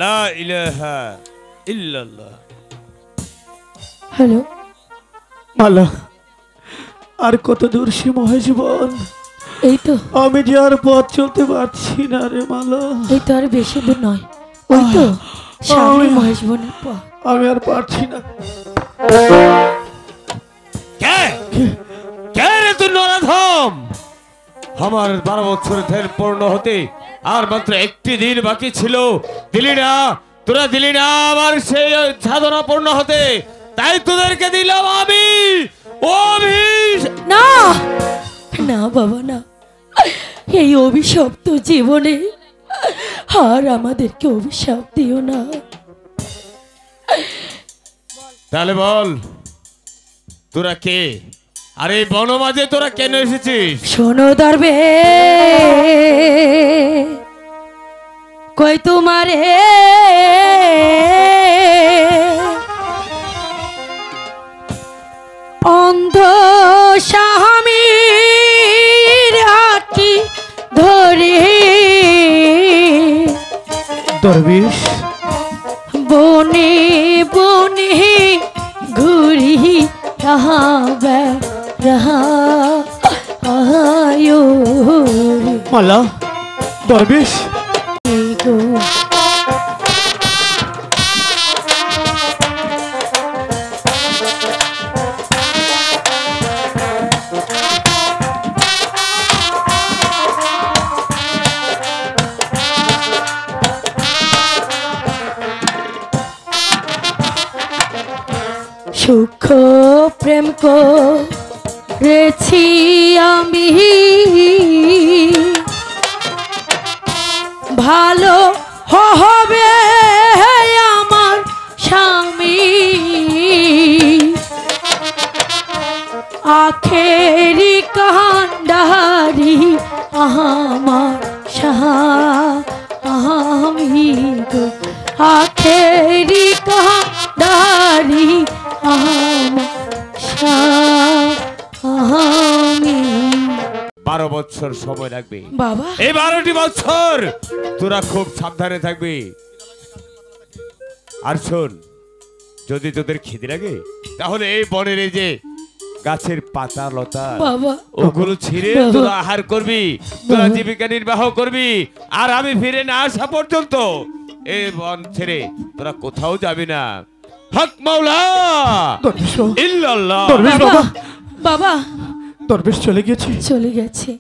লা ইলাহা ইল্লাল্লাহ। হ্যালো মালা, আর কত দূর সে মহেশবন? এই তো আমি যে আর পথ চলতে পারছি না রে মালা। এই তো আর বেশি দূর নয়, ওই তো সামনে মহেশবনের পথ। আমি আর পারছি না। কে কে রে তুই নরাধম? আমার 12 বছরের ধ্যান পূর্ণ হতে আর মাত্র একটি দিন বাকি ছিল, দিলি না? তোরা দিলি না আমার সেই সাধনা পূর্ণ হতে, তাই তোদেরকে দিলাম আমি না না বাবা না, এই অভিশপ্ত জীবনে আর আমাদেরকে অভিশাপ দিও না। তাহলে বল তোরা কে, আর এই বনমাঝে তোরা কেন এসেছিস? শোনো দরবে, কই তোমারে অন্ধ স্বামীর আঁকি ধরে দরবেশ, বনে বনে ঘুরি রাহা রাহা আয়ো মালা, দরবেশ গো। সুখ প্রেম করেছি আমি, ভালো হবে আমার স্বামী, আখেরি কান্ডারি আমার স্বামী গো, আখেরি কান্ডারি আমার স্বামী। 12 বছর সময় লাগবে বাবা, এই 12টি বছর তোরা খুব সাবধানে থাকবি। আর শোন, যদি তোদের খিদে লাগে তাহলে এই বনের এই যে গাছের পাতা লতা বাবা ওগুলো ছিঁড়ে তোরা আহার করবি, তোরা জীবিকা নির্বাহ করবি। আর আমি ফিরে না আসা পর্যন্ত এই বন ছেড়ে তোরা কোথাও যাবি না। হক মাওলা দরবেশ, ইল্লাল্লাহ। দরবেশ বাবা, বাবা দরবেশ চলে গেছে, চলে গেছে।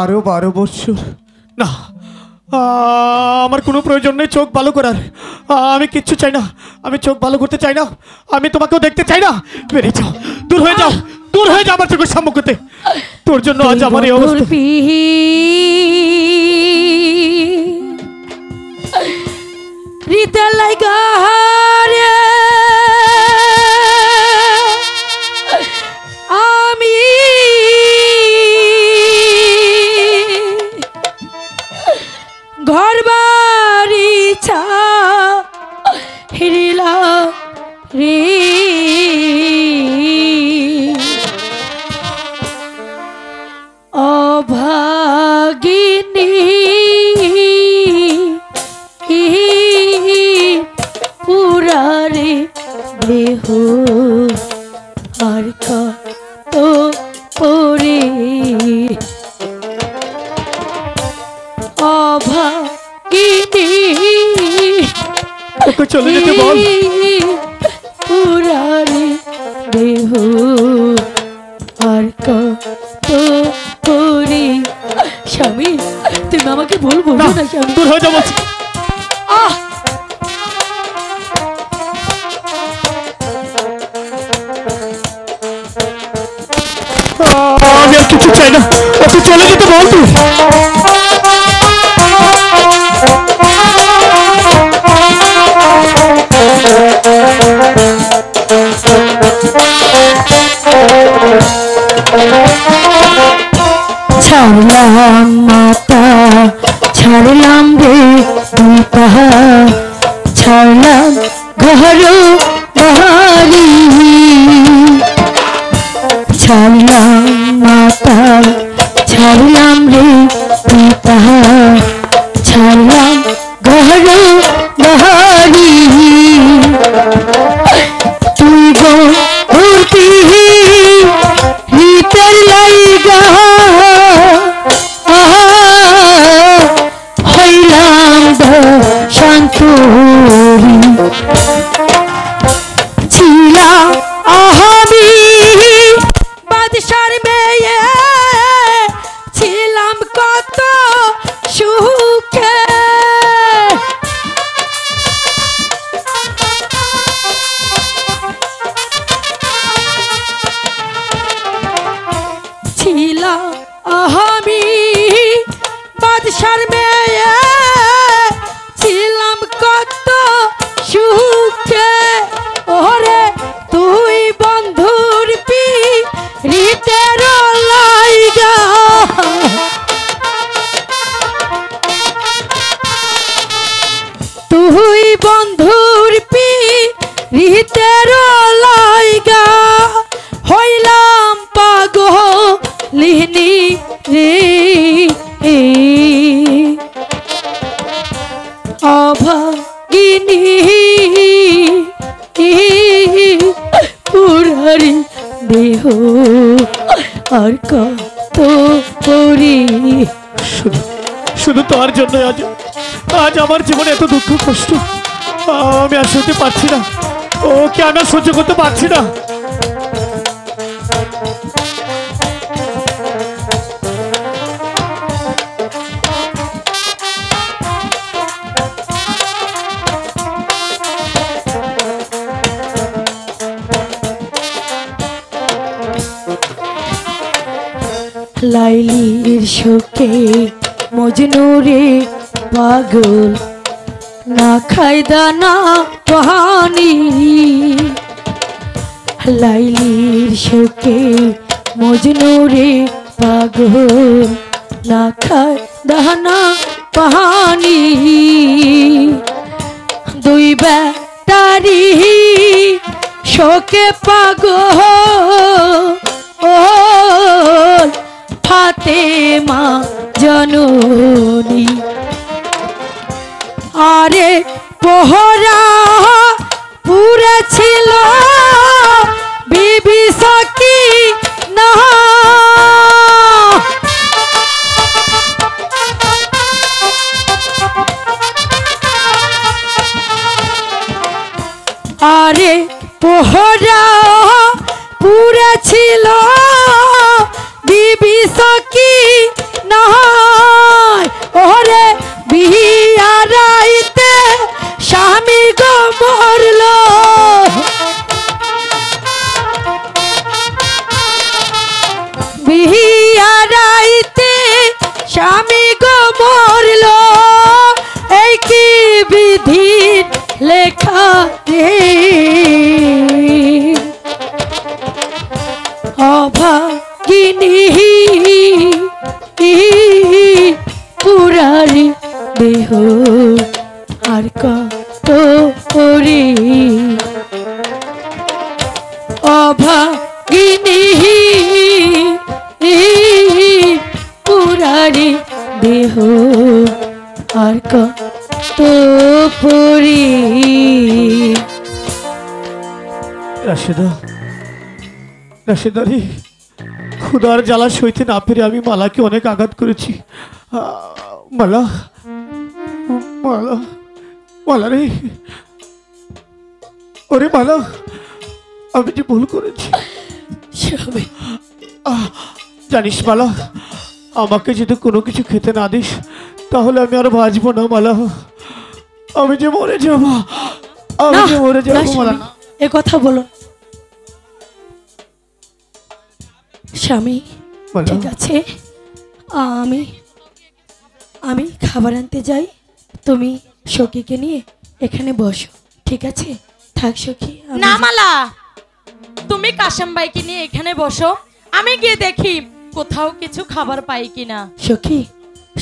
আরো 12 বছর না। আমার কোনো প্রয়োজন নেই চোখ ভালো করার। আমি কিচ্ছু চাই না, আমি চোখ ভালো করতে চাই না, আমি তোমাকেও দেখতে চাই না। বেরিয়ে যাও, দূর হয়ে যাও, দূর হয়ে যাও আমার চোখের সম্মুখতে। তোর জন্য আজ আমার এই অবস্থা। রীতা লাইগা রে আমি ঘর বাড়ি ছাড়িলা রে, অভাগিনী পুরারে দেহ আর কত পরে, অভাগিনী ওকে চলে যেতে বল। পুরারে দেহ আর কত পরে। স্বামী তুমি আমাকে ভুল বলো না স্বামী, দূর হয়ে যাও বলছি। আহ আমি আর কিছু চাই না, ওকে চলে যেতে বল তুই। ছাড়লাম মাতা, ছাড়লাম রে পিতা, ছাড়লাম ঘর বাড়ি, ছাড়লাম মাতা, ছাড়লাম রে পিতা, ছাড়লাম ঘর বাড়ি। কত সুখে ওরে তুই বন্ধুর পিরিতের লাইগা তুই বন্ধুর পিরিতের লাইগা হইলাম পাগলিনী রে অভাগিনী পুরারি দেহ আর কত করি শুধু শুধু তোর জন্য আজ আজ আমার জীবনে এত দুঃখ কষ্ট আমি আর সহ্য পারছি না। ওকে আমি আর সহ্য করতে পারছি না। লাইলির শোকে মজনুরে পাগল না খাই দানা পানি লাইলির শোকে মজনুরে পাগল না খাই দানা পানি দুই বেটারি শোকে পাগল ফাতেমা জননী আরে পোহরা পুরে ছিল বিবি সখী না আরে পোহরা পুরে ছিল বিবি সখী নাই ওরে বিহারাইতে স্বামী গো মরল বিহারাইতে স্বামী গো মরল এই কি বিধির লেখা রে অভাগিনী পুরারি দেহ আর কত করি অভাগিনী পুরারি দেহ আর কত পরি রাশেদা রাশেদা রে ক্ষুধার জ্বালা সইতে না পেরে আমি মালাকে অনেক আঘাত করেছি। মালা মালা মালা রে ওরে মালা আমি যে ভুল করেছি জানিস মালা আমাকে যদি কোনো কিছু খেতে না দিস তাহলে আমি আর বাঁচবো না মালা আমি যে মরে যাবো আমি যে মরে যাবো মালা এ কথা বলো স্বামী ঠিক আছে আমি আমি খাবার আনতে যাই তুমি সখীকে নিয়ে এখানে বসো ঠিক আছে থাক সখী না মালা তুমি কাশেম ভাইকে নিয়ে এখানে বসো আমি গিয়ে দেখি কোথাও কিছু খাবার পাই কিনা সখী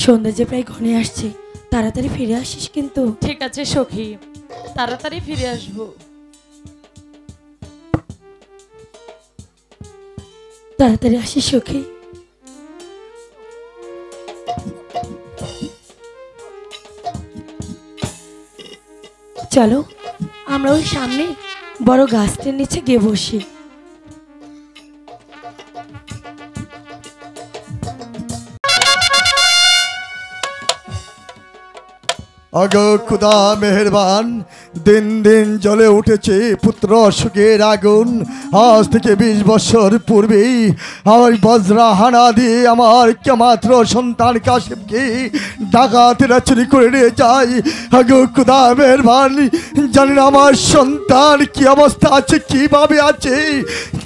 সন্ধ্যা যে প্রায় ঘনে আসছে তাড়াতাড়ি ফিরে আসিস কিন্তু ঠিক আছে সখী তাড়াতাড়ি ফিরে আসবো তাড়াতাড়ি আসিস সখী চলো আমরা ওই সামনে বড় গাছটির নিচে গিয়ে বসি আগো খুদা মেহেরবান দিন দিন জ্বলে উঠেছে পুত্র সুখের আগুন আজ থেকে 20 বছর পূর্বেই আমার বজ্রা হানা দিয়ে আমার কেমাত্র সন্তান কাশেমকে ডাকাতেরা চুরি করে নিয়ে যায়। আগো খুদা মেহেরবান জানি না আমার সন্তান কি অবস্থা আছে কিভাবে আছে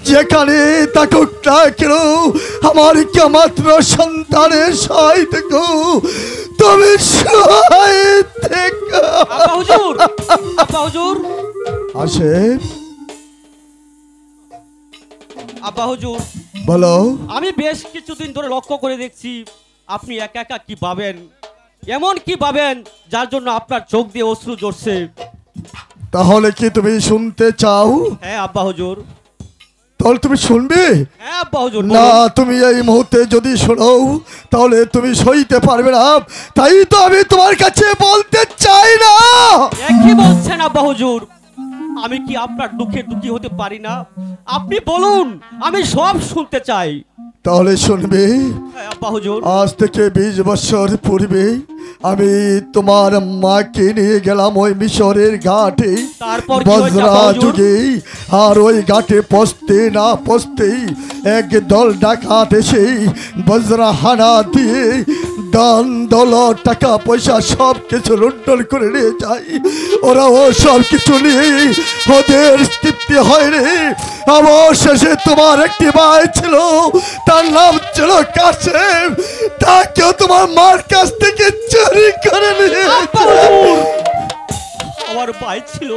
যেখানে থাকুক না কেন আমার কেমাত্র সন্তানের সহায় থেকো তুমি সহায় থেকে। আব্বা হুজুর, আব্বা হুজুর, আসেফ, আব্বা হুজুর, বলো। আমি বেশ কিছুদিন ধরে লক্ষ্য করে দেখছি আপনি একা একা কি ভাবেন, এমন কি ভাবেন যার জন্য আপনার চোখ দিয়ে অশ্রু ঝরছে। তাহলে কি তুমি শুনতে চাও? হ্যাঁ আব্বা হুজুর, তাহলে তুমি শুনবে? হ্যাঁ আব্বা হুজুর, না, বলুন। তুমি এই মুহূর্তে যদি শোনো তাহলে তুমি সইতে পারবে না, তাই তো আমি তোমার কাছে বলতে চাই না। কি বলছেন আব্বা হুজুর? আমি কি আপনার দুঃখে দুঃখী হতে পারি না? আপনি বলুন, আমি সব শুনতে চাই। তাহলে শুনবে। হ্যাঁ আব্বা হুজুর। আজ থেকে 20 বছর পূর্বে আমি তোমার মাকে নিয়ে গেলাম ওই মিশরের ঘাটে, তারপর কি হয়েছে বজরা আব্বা হুজুর? যুগে। আর ওই ঘাটে পৌঁছতে না পৌঁছতেই এক দল ডাকাত এসে বজরা হানা দিয়ে দান দৌলত টাকা পয়সা সব কিছু লুণ্ঠন করে নিয়ে যায়। ওরা ও সব কিছু নিয়ে ওদের তৃপ্তি হয়নি। অবশেষে তোমার একটি ভাই ছিল, তার নাম ছিল কাসেম, তাকেও তোমার মার কাছ থেকে চুরি করে নিয়ে আব্বা হুজুর, আমার ভাই ছিল,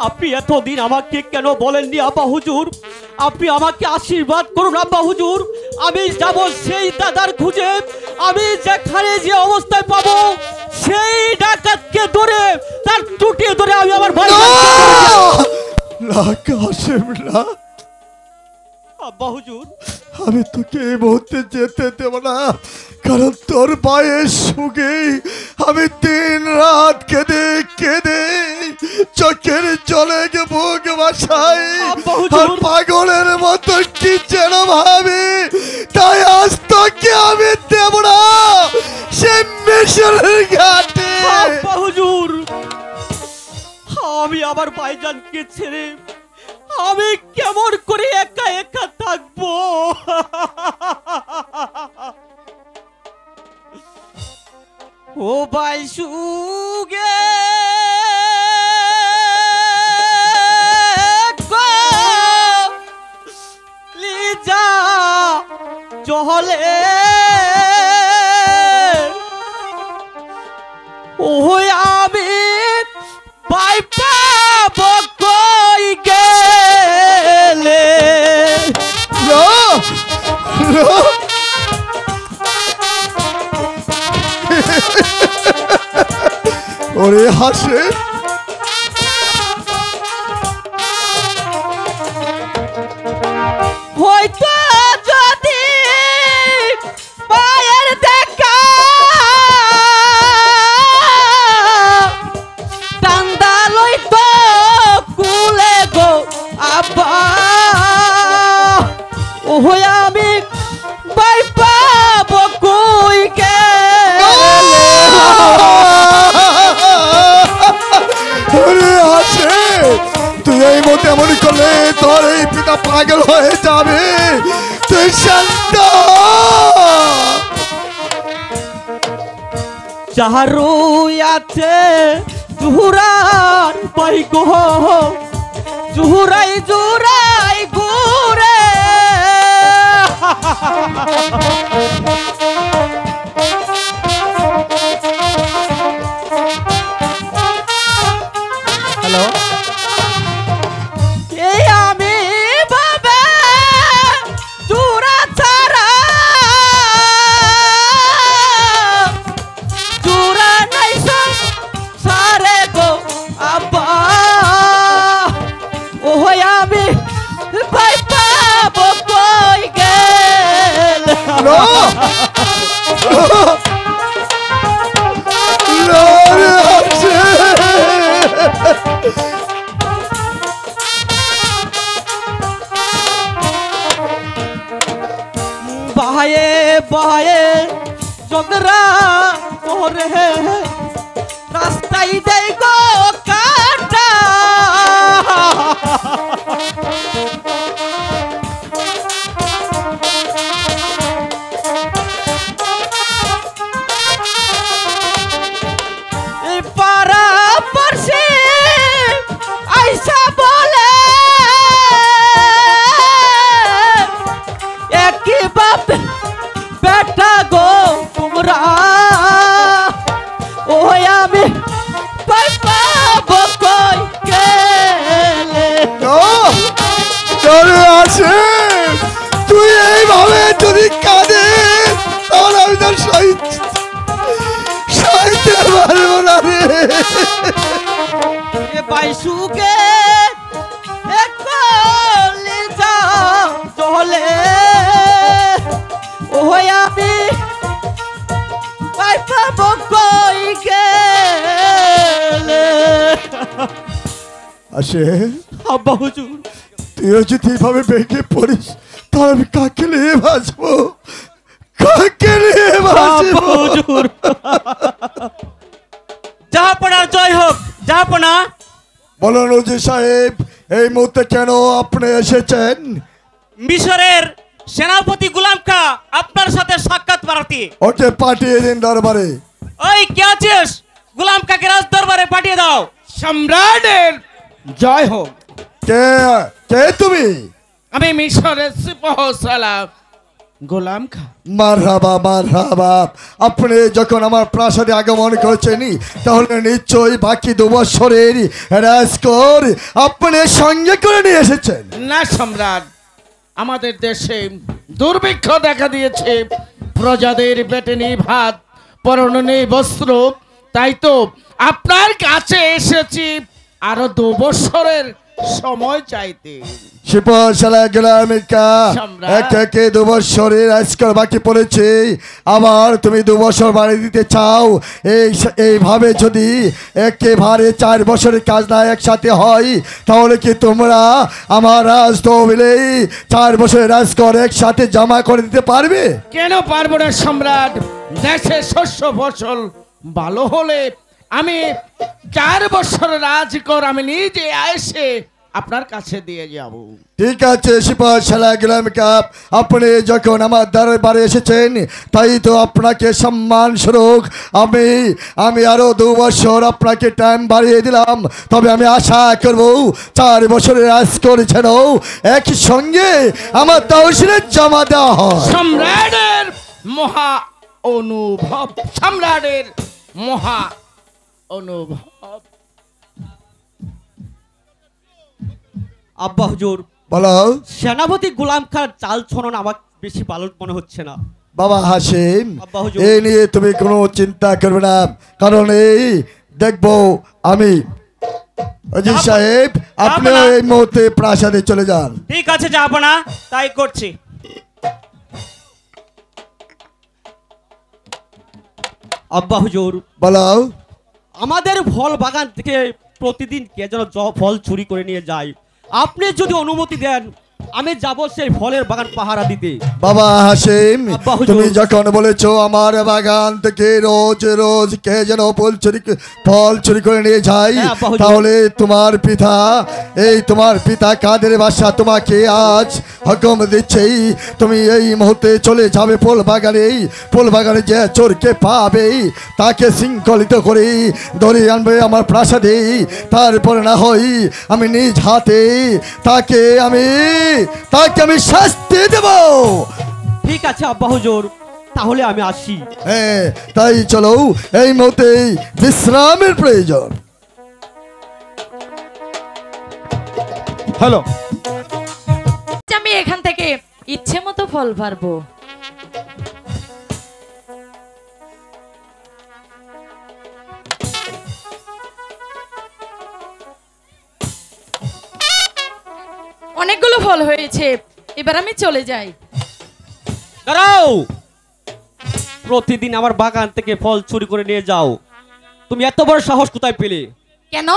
আপনি এতদিন আমাকে কেন বলেননি আব্বা হুজুর? আপনি আমাকে আশীর্বাদ করুন আব্বা হুজুর, আমি যাব সেই দাদার খুঁজে, আমি যেখানে যে অবস্থায় পাবো সেই ডাকাতকে ধরে তার টুটি ধরে আমি আমার ভাই না কাসেম না, আব্বা হুজুর। আমি তোকে এই মুহূর্তে যেতে দেব না, কারণ তোর বয়স সুখে আমি দিন রাত কেঁদে কেঁদে চোখের জলে বুক ভাসাই, আব্বা হুজুর। আর পাগলের মতো কি যেন ভাবি, তাই আজ তোকে আমি দেব না সে মিশরের ঘাটে। আব্বা হুজুর, আমি আমার ভাইজানকে ছেড়ে আমি কেমন করে একা একা থাকবো? ও ভাই সুগে লিজা চহলে ও আমি পাই পাবো কই গেলে। না, না। ওরে হাসে, হয়তো যদি পায়ের দেখা টান্দা লইতো কুলে গো আব্বা, ও আমি পাই পাবো কই গেলে। ওরে হাসে, তুই এই মতো এমন করলে তোর এই পিতা পাগল হয়ে যাবে, তুই শান্ত হ। চারু আছে জুহুরার পাই গো, জুহুরাই জুরাই ঘুরে। হ্যালো, এই আমি ভাবে জুরা ছাড়া জুরা নাই সারে গো আব্বা, ও আমি ভাই পাবো কই গেলে। না, না রে হাসে। বাহায়ে বাহায়ে চন্দ্রা ওরে রাস্তায় দেয় গো কাটা। এই পাড়া পড়শি আইসা বলে একই বাপ বেটা গো তোমরা, ও আমি হাসিম, তুই এইভাবে যদি কাঁদিস তাহলে আমি তার সইতে পারবো না রে। এ বাইশুকে একলি যাও চলে ওই আমি পাইপাব কই গেলে। হাসিম, আব্বা হুজুর, তুইও যদি এইভাবে ভেঙে পড়িস তাহলে আমি কাকে নিয়ে বাঁচবো, কাকে নিয়ে বাঁচবো? হুজুর জাহাপনার জয় হোক। জাহাপনা, বলুন উজির সাহেব, এই মুহূর্তে কেন আপনি এসেছেন? মিশরের সেনাপতি গুলাম খা আপনার সাথে সাক্ষাৎ বাড়াতে। ওকে পাঠিয়ে দিন দরবারে। ওই কে আছিস? গুলাম কাকে রাজ দরবারে পাঠিয়ে দাও। সম্রাটের জয় হোক। কে কে তুমি? আমি মিশরের সিপাহসালার গোলাম খা। মারহাবা মারহাবা। আপনি যখন আমার প্রাসাদে আগমন করেছেন তাহলে নিশ্চয়ই বাকি 2 বছরের রাজকর আপনি সঙ্গে করে নিয়ে এসেছেন। না সম্রাট, আমাদের দেশে দুর্ভিক্ষ দেখা দিয়েছে, প্রজাদের পেটে নেই ভাত, পরনে নেই বস্ত্র, তাই তো আপনার কাছে এসেছি আরো 2 বছরের সময় চাইতে। সিপাহসালা গোলামিকা সম্রাট। এক একে 2 বছরের রাজকর বাকি পড়েছে, আবার তুমি 2 বছর বাড়ি দিতে চাও? এইভাবে যদি একেবারে 4 বছরের কাজ না একসাথে হয় তাহলে কি তোমরা আমার রাজ তহবিলে 4 বছরের রাজকর একসাথে জমা করে দিতে পারবে? কেন পারবো না সম্রাট? দেশে শস্য ফসল ভালো হলে আমি 4 বছর রাজকর আমি নিজে এসে আপনার কাছে দিয়ে যাব। ঠিক আছে সিপাহসালা গোলামিকা, আপনি যখন আমার দরবারে এসেছেন তাই তো আপনাকে সম্মান স্বরূপ আমি আরো 2 বছর আপনাকে টাইম বাড়িয়ে দিলাম। তবে আমি আশা করব 4 বছরের রাজকর যেন একই সঙ্গে আমার তহসিলে জমা দেওয়া হয়। সম্রাটের মহা অনুভব, সম্রাটের মহা অনুভব। আব্বা হুজুর, বলো সেনাপতি গুলাম খার চাল ছনন আমার বেশি ভালো মনে হচ্ছে না। বাবা হাসিম, আব্বা হুজুর। এই নিয়ে তুমি কোনো চিন্তা করবে না, কারণ এই দেখবো আমি। অজিত সাহেব, আপনি এই মুহূর্তে প্রাসাদে চলে যান। ঠিক আছে জাহাপনা, তাই করছি। আব্বা হুজুর, বলো আমাদের ফল বাগান থেকে প্রতিদিন কে যেন ফল চুরি করে নিয়ে যায়। আপনি যদি অনুমতি দেন আমি যাব সেই ফলের বাগান পাহারা দিতে। বাবা হাসিম, আব্বা হুজুর। তুমি যখন বলেছো আমার বাগান থেকে রোজ রোজ কে যেন ফল চুরি করে নিয়ে যায়, হ্যাঁ, আব্বা হুজুর। তাহলে তোমার পিতা কাদের বাদশা তোমাকে আজ হুকুম দিচ্ছে তুমি এই মুহূর্তে চলে যাবে ফুল বাগানে যে চোরকে পাবে তাকে শৃঙ্খলিত করে ধরে আনবে আমার প্রাসাদে, তারপরে না হয় আমি নিজ হাতে তাকে আমি শাস্তি দেব। ঠিক আছে আব্বা হুজুর, তাহলে আমি আসি। হ্যাঁ, তাই চলো, এই মুহূর্তে বিশ্রামের প্রয়োজন। হ্যালো, আমি এখান থেকে ইচ্ছে মতো ফল পারবো। অনেকগুলো ফল হয়েছে, এবার আমি চলে যাই। দাঁড়াও, প্রতিদিন আমার বাগান থেকে ফল চুরি করে নিয়ে যাও, তুমি এত বড় সাহস কোথায় পেলে? কেন,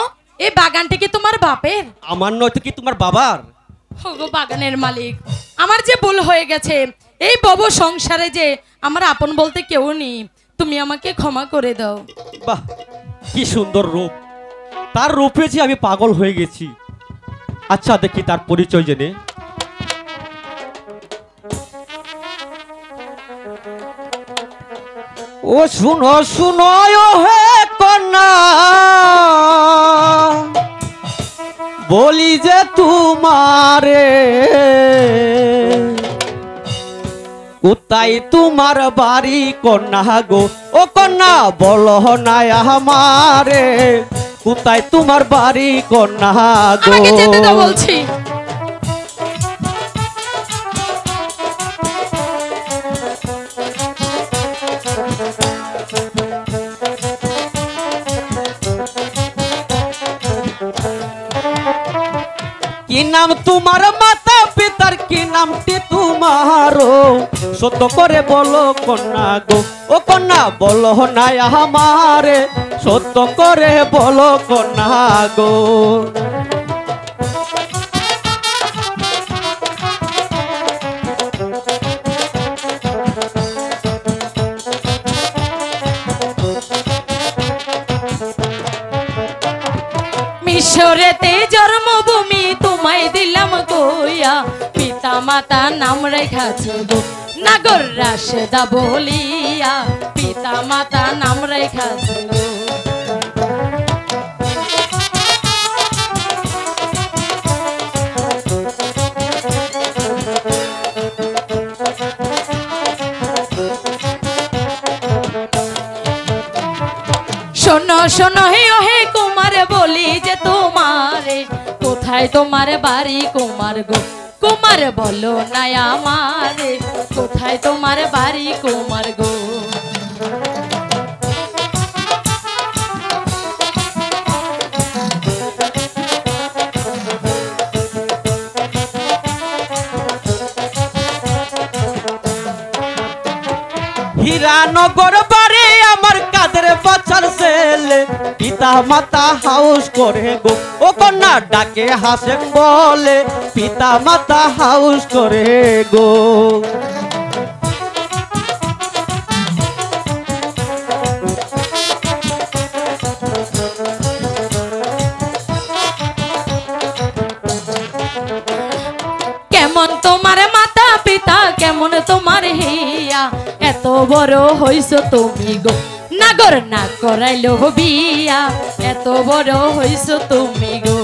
এই বাগানটা কি তোমার বাপের? আমার নয়তো কি তোমার বাবার? ওগো বাগানের মালিক, আমার যে ভুল হয়ে গেছে, এই বব সংসারে যে আমার আপন বলতে কেউ নেই, তুমি আমাকে ক্ষমা করে দাও। বাহ, কি সুন্দর রূপ, তার রূপে যে আমি পাগল হয়ে গেছি। আচ্ছা দেখি তার পরিচয় জেনে। ও শুনো শুনো ও হে কন্যা, বলি যে তোমারে কোথায় তোমার বাড়ি কন্যা গো? ও কন্যা বলো না আমারে কোথায় তোমার বাড়ি কন্যা গো? আমাকে যেতে দাও বলছি। কি নাম তোমার মাতা পিতার কি নামটি তোমারো সত্য করে বলো কন্যা গো ও কন্যা বলো না আমারে সত্য করে বলো কন্যা গো মিশরেতে জন্মভূমি তোমায় দিলাম কইয়া পিতা মাতা নাম রেখাছে গো নাগর রাশেদা বলিয়া পিতা মাতা নাম রেখাছে গো শোনো শোনো হে ওহে কুমার বলি যে তোমারে কোথায় তোমার বাড়ি কুমার গো কুমার বলো না আমারে কোথায় তোমার বাড়ি কুমার গো হীরানগর বারে আমার কাদের বাচ্চার ছেলে পিতা মাতা হাউস করে গো ও কন্যা ডাকে হাসেন বলে পিতা মাতা হাউস করে গো কেমন তোমার মাতা পিতা কেমন তোমার হিয়া এত বড় হইছো তুমি গো নাগর না করাইলো বিয়া এত বড় হইছো তুমি গো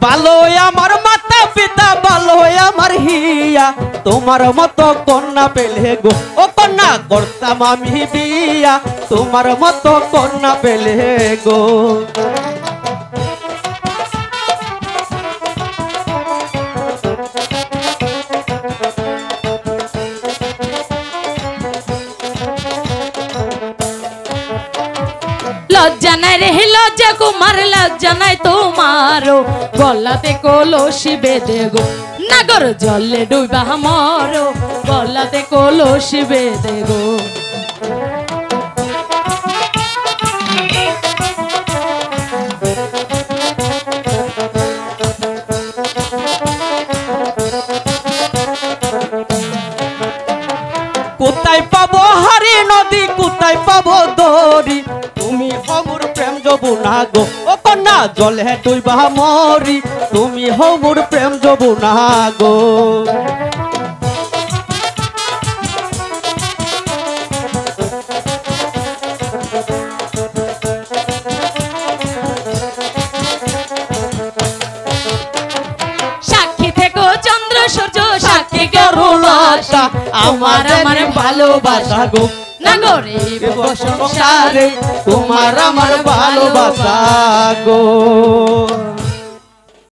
ভালো আমার মাতা পিতা ভালো আমার হিয়া তোমার মতো কন্যা পেলে গো ও কন্যা করতাম আমি বিয়া তোমার মতো কন্যা পেলে গো লজ্জা নাই রে লজ্জা কুমার লজ্জা নাই তোমারও গলাতে কলসি বেঁধে গো নাগর জলে ডুবা মরো গলাতে কলসি বেঁধে গো কোথায় পাবো হারি নদী কোথায় পাবো দড়ি তুমি হমুর প্রেম যবুনা গো ও কন্যা জলে ডুইবা মরি তুমি হমুর প্রেম যবুনা গো সাক্ষী থেকো চন্দ্র সূর্য সাক্ষী গরুলাসা আমার আমার ভালোবাসা গো নাগরে সংসারে তোমার আমার ভালোবাসা গো